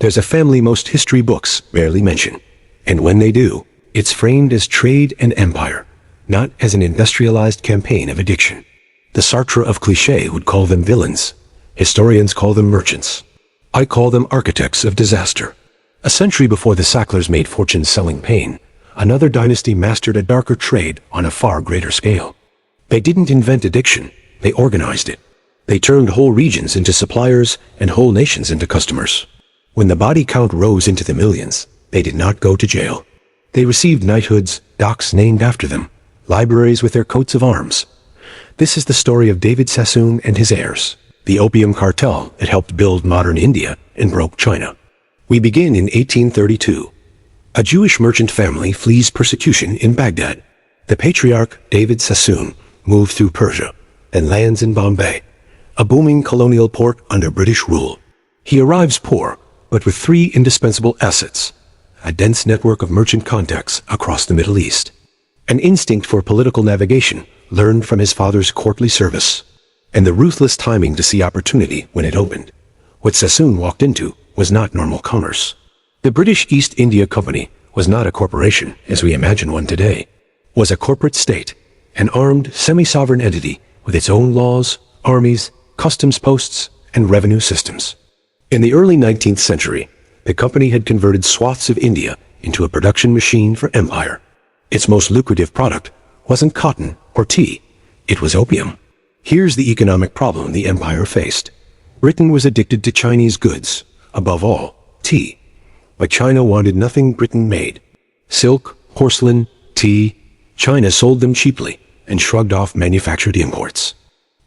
There's a family most history books rarely mention, and when they do, it's framed as trade and empire, not as an industrialized campaign of addiction. The Sartre of cliché would call them villains. Historians call them merchants. I call them architects of disaster. A century before the Sacklers made fortunes selling pain, another dynasty mastered a darker trade on a far greater scale. They didn't invent addiction, they organized it. They turned whole regions into suppliers and whole nations into customers. When the body count rose into the millions, they did not go to jail. They received knighthoods, docks named after them, libraries with their coats of arms. This is the story of David Sassoon and his heirs, the opium cartel that helped build modern India and broke China. We begin in 1832. A Jewish merchant family flees persecution in Baghdad. The patriarch, David Sassoon, moves through Persia and lands in Bombay, a booming colonial port under British rule. He arrives poor, but with three indispensable assets: a dense network of merchant contacts across the Middle East, an instinct for political navigation learned from his father's courtly service, and the ruthless timing to see opportunity when it opened. What Sassoon walked into was not normal commerce. The British East India Company was not a corporation as we imagine one today, was a corporate state, an armed, semi-sovereign entity with its own laws, armies, customs posts, and revenue systems. In the early 19th century, the company had converted swaths of India into a production machine for empire. Its most lucrative product wasn't cotton or tea, it was opium. Here's the economic problem the empire faced. Britain was addicted to Chinese goods, above all, tea. But China wanted nothing Britain made. Silk, porcelain, tea. China sold them cheaply and shrugged off manufactured imports.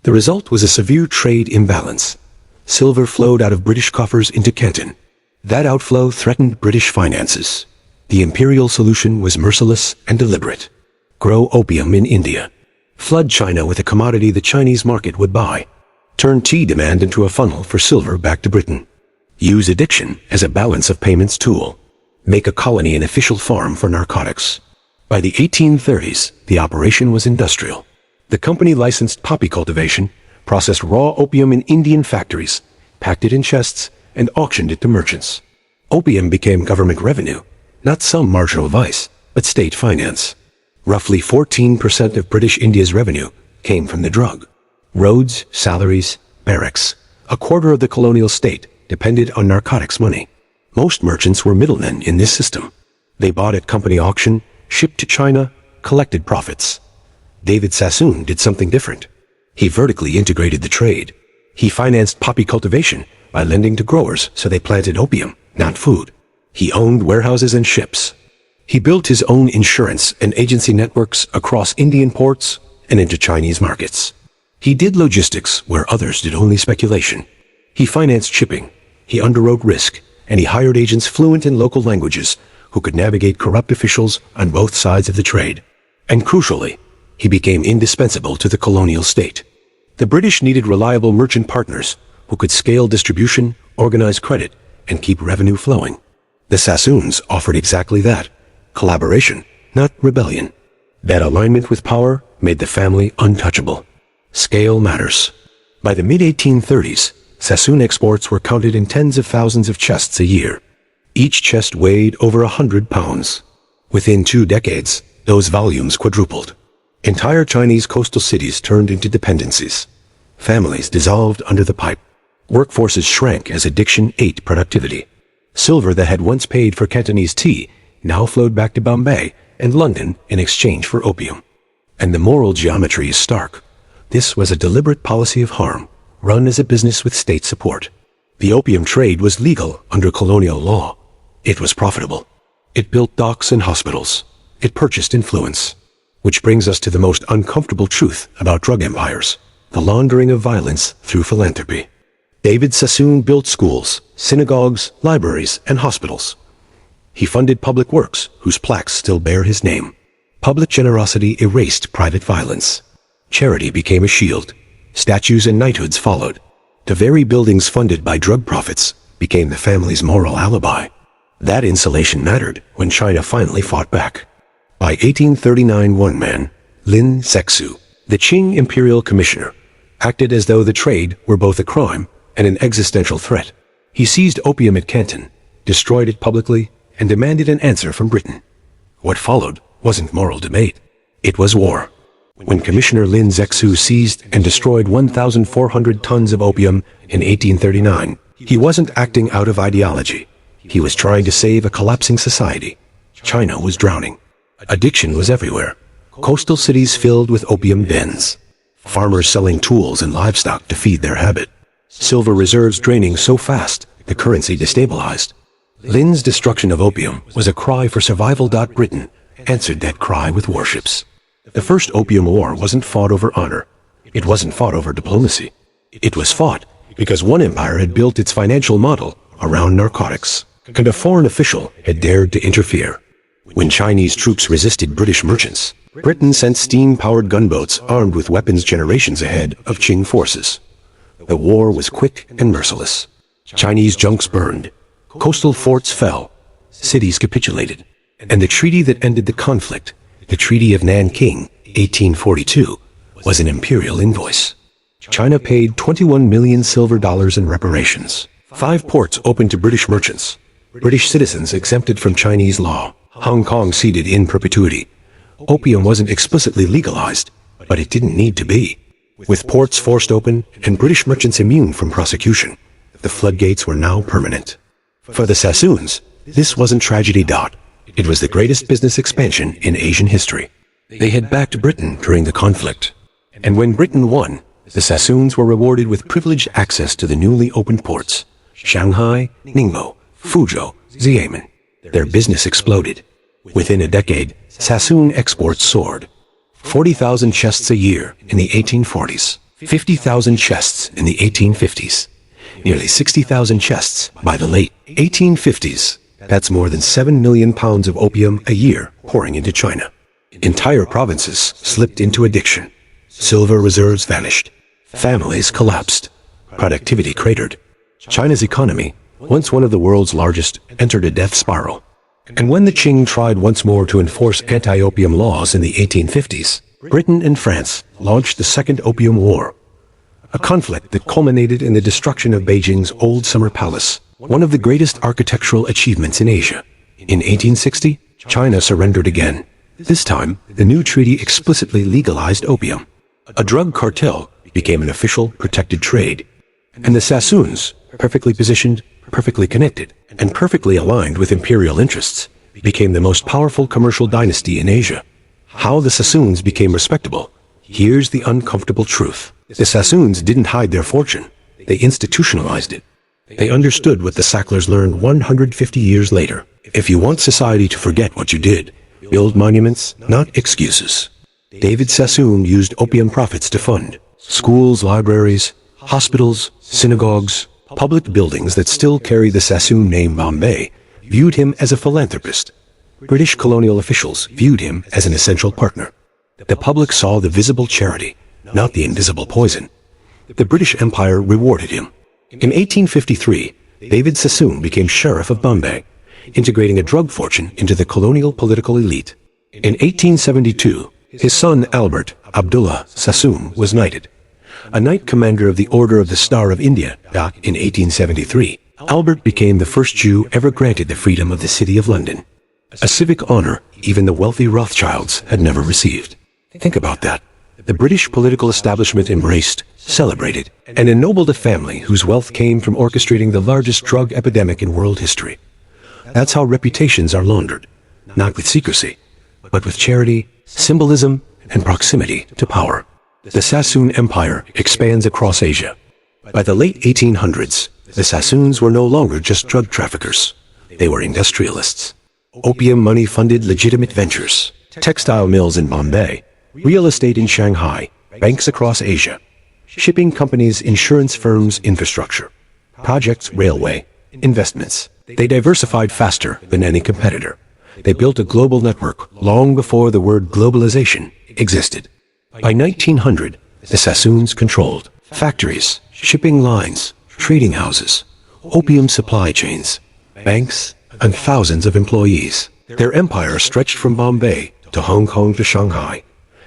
The result was a severe trade imbalance. Silver flowed out of British coffers into Canton. That outflow threatened British finances. The imperial solution was merciless and deliberate. Grow opium in India. Flood China with a commodity the Chinese market would buy. Turn tea demand into a funnel for silver back to Britain. Use addiction as a balance of payments tool. Make a colony an official farm for narcotics. By the 1830s, the operation was industrial. The company licensed poppy cultivation, processed raw opium in Indian factories, packed it in chests, and auctioned it to merchants. Opium became government revenue, not some marginal vice, but state finance. Roughly 14% of British India's revenue came from the drug. Roads, salaries, barracks, a quarter of the colonial state depended on narcotics money. Most merchants were middlemen in this system. They bought at company auction, shipped to China, collected profits. David Sassoon did something different. He vertically integrated the trade. He financed poppy cultivation by lending to growers so they planted opium, not food. He owned warehouses and ships. He built his own insurance and agency networks across Indian ports and into Chinese markets. He did logistics where others did only speculation. He financed shipping, he underwrote risk, and he hired agents fluent in local languages who could navigate corrupt officials on both sides of the trade. And crucially, he became indispensable to the colonial state. The British needed reliable merchant partners who could scale distribution, organize credit, and keep revenue flowing. The Sassoons offered exactly that: collaboration, not rebellion. That alignment with power made the family untouchable. Scale matters. By the mid-1830s, Sassoon exports were counted in tens of thousands of chests a year. Each chest weighed over 100 pounds. Within 2 decades, those volumes quadrupled. Entire Chinese coastal cities turned into dependencies. Families dissolved under the pipe. Workforces shrank as addiction ate productivity. Silver that had once paid for Cantonese tea now flowed back to Bombay and London in exchange for opium. And the moral geometry is stark. This was a deliberate policy of harm, run as a business with state support. The opium trade was legal under colonial law. It was profitable. It built docks and hospitals. It purchased influence. Which brings us to the most uncomfortable truth about drug empires: the laundering of violence through philanthropy. David Sassoon built schools, synagogues, libraries, and hospitals. He funded public works whose plaques still bear his name. Public generosity erased private violence. Charity became a shield. Statues and knighthoods followed. The very buildings funded by drug profits became the family's moral alibi. That insulation mattered when China finally fought back. By 1839, one man, Lin Zexu, the Qing imperial commissioner, acted as though the trade were both a crime and an existential threat. He seized opium at Canton, destroyed it publicly, and demanded an answer from Britain. What followed wasn't moral debate. It was war. When Commissioner Lin Zexu seized and destroyed 1,400 tons of opium in 1839, he wasn't acting out of ideology. He was trying to save a collapsing society. China was drowning. Addiction was everywhere. Coastal cities filled with opium dens. Farmers selling tools and livestock to feed their habit. Silver reserves draining so fast, the currency destabilized. Lin's destruction of opium was a cry for survival. Britain answered that cry with warships. The first Opium War wasn't fought over honor. It wasn't fought over diplomacy. It was fought because one empire had built its financial model around narcotics, and a foreign official had dared to interfere. When Chinese troops resisted British merchants, Britain sent steam-powered gunboats armed with weapons generations ahead of Qing forces. The war was quick and merciless. Chinese junks burned. Coastal forts fell. Cities capitulated. And the treaty that ended the conflict, the Treaty of Nanking, 1842, was an imperial invoice. China paid 21 million silver dollars in reparations. 5 ports opened to British merchants. British citizens exempted from Chinese law. Hong Kong ceded in perpetuity. Opium wasn't explicitly legalized, but it didn't need to be. With ports forced open and British merchants immune from prosecution, the floodgates were now permanent. For the Sassoons, this wasn't tragedy. It was the greatest business expansion in Asian history. They had backed Britain during the conflict. And when Britain won, the Sassoons were rewarded with privileged access to the newly opened ports: Shanghai, Ningbo, Fuzhou, Xiamen. Their business exploded. Within a decade, Sassoon exports soared. 40,000 chests a year in the 1840s, 50,000 chests in the 1850s, nearly 60,000 chests by the late 1850s. That's more than 7 million pounds of opium a year pouring into China. Entire provinces slipped into addiction. Silver reserves vanished. Families collapsed. Productivity cratered. China's economy, once one of the world's largest, entered a death spiral. And when the Qing tried once more to enforce anti-opium laws in the 1850s, Britain and France launched the Second Opium War, a conflict that culminated in the destruction of Beijing's Old Summer Palace, one of the greatest architectural achievements in Asia. In 1860, China surrendered again. This time, the new treaty explicitly legalized opium. A drug cartel became an official protected trade. And the Sassoons, perfectly positioned, perfectly connected, and perfectly aligned with imperial interests, became the most powerful commercial dynasty in Asia. How the Sassoons became respectable? Here's the uncomfortable truth. The Sassoons didn't hide their fortune. They institutionalized it. They understood what the Sacklers learned 150 years later. If you want society to forget what you did, build monuments, not excuses. David Sassoon used opium profits to fund schools, libraries, hospitals, synagogues, public buildings that still carry the Sassoon name. Bombay viewed him as a philanthropist. British colonial officials viewed him as an essential partner. The public saw the visible charity, not the invisible poison. The British Empire rewarded him. In 1853, David Sassoon became Sheriff of Bombay, integrating a drug fortune into the colonial political elite. In 1872, his son Albert Abdullah Sassoon was knighted, a Knight Commander of the Order of the Star of India. In 1873, Albert became the first Jew ever granted the freedom of the City of London, a civic honor even the wealthy Rothschilds had never received. Think about that. The British political establishment embraced, celebrated, and ennobled a family whose wealth came from orchestrating the largest drug epidemic in world history. That's how reputations are laundered, not with secrecy, but with charity, symbolism, and proximity to power. The Sassoon Empire expands across Asia. By the late 1800s, the Sassoons were no longer just drug traffickers. They were industrialists. Opium money funded legitimate ventures, textile mills in Bombay, real estate in Shanghai, banks across Asia, shipping companies, insurance firms, infrastructure, projects, railway, investments. They diversified faster than any competitor. They built a global network long before the word globalization existed. By 1900, the Sassoons controlled factories, shipping lines, trading houses, opium supply chains, banks, and thousands of employees. Their empire stretched from Bombay to Hong Kong to Shanghai,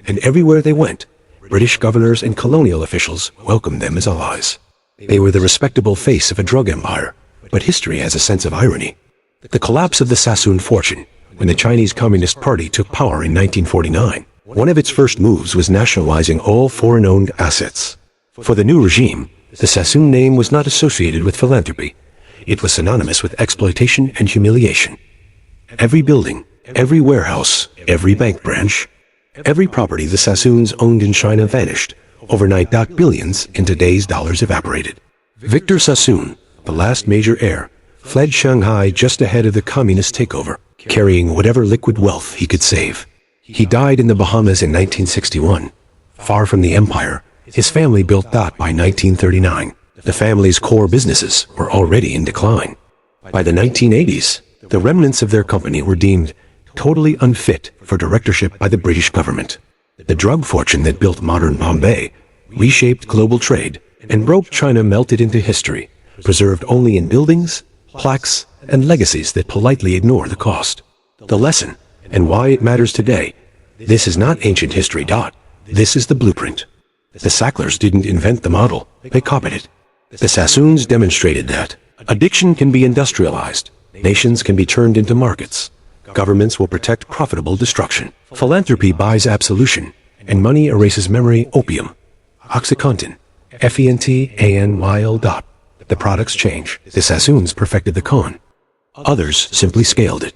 and everywhere they went, British governors and colonial officials welcomed them as allies. They were the respectable face of a drug empire, but history has a sense of irony. The collapse of the Sassoon fortune, when the Chinese Communist Party took power in 1949. One of its first moves was nationalizing all foreign-owned assets. For the new regime, the Sassoon name was not associated with philanthropy. It was synonymous with exploitation and humiliation. Every building, every warehouse, every bank branch, every property the Sassoons owned in China vanished. Overnight, billions in today's dollars evaporated. Victor Sassoon, the last major heir, fled Shanghai just ahead of the communist takeover, carrying whatever liquid wealth he could save. He died in the Bahamas in 1961. Far from the empire, his family built that by 1939. The family's core businesses were already in decline. By the 1980s, the remnants of their company were deemed totally unfit for directorship by the British government. The drug fortune that built modern Bombay, reshaped global trade, and broke China melted into history, preserved only in buildings, plaques, and legacies that politely ignore the cost. The lesson, and why it matters today, this is not ancient history. This is the blueprint. The Sacklers didn't invent the model, they copied it. The Sassoons demonstrated that addiction can be industrialized, nations can be turned into markets, governments will protect profitable destruction, philanthropy buys absolution, and money erases memory. Opium, OxyContin, FENTANYL. The products change. The Sassoons perfected the con. Others simply scaled it.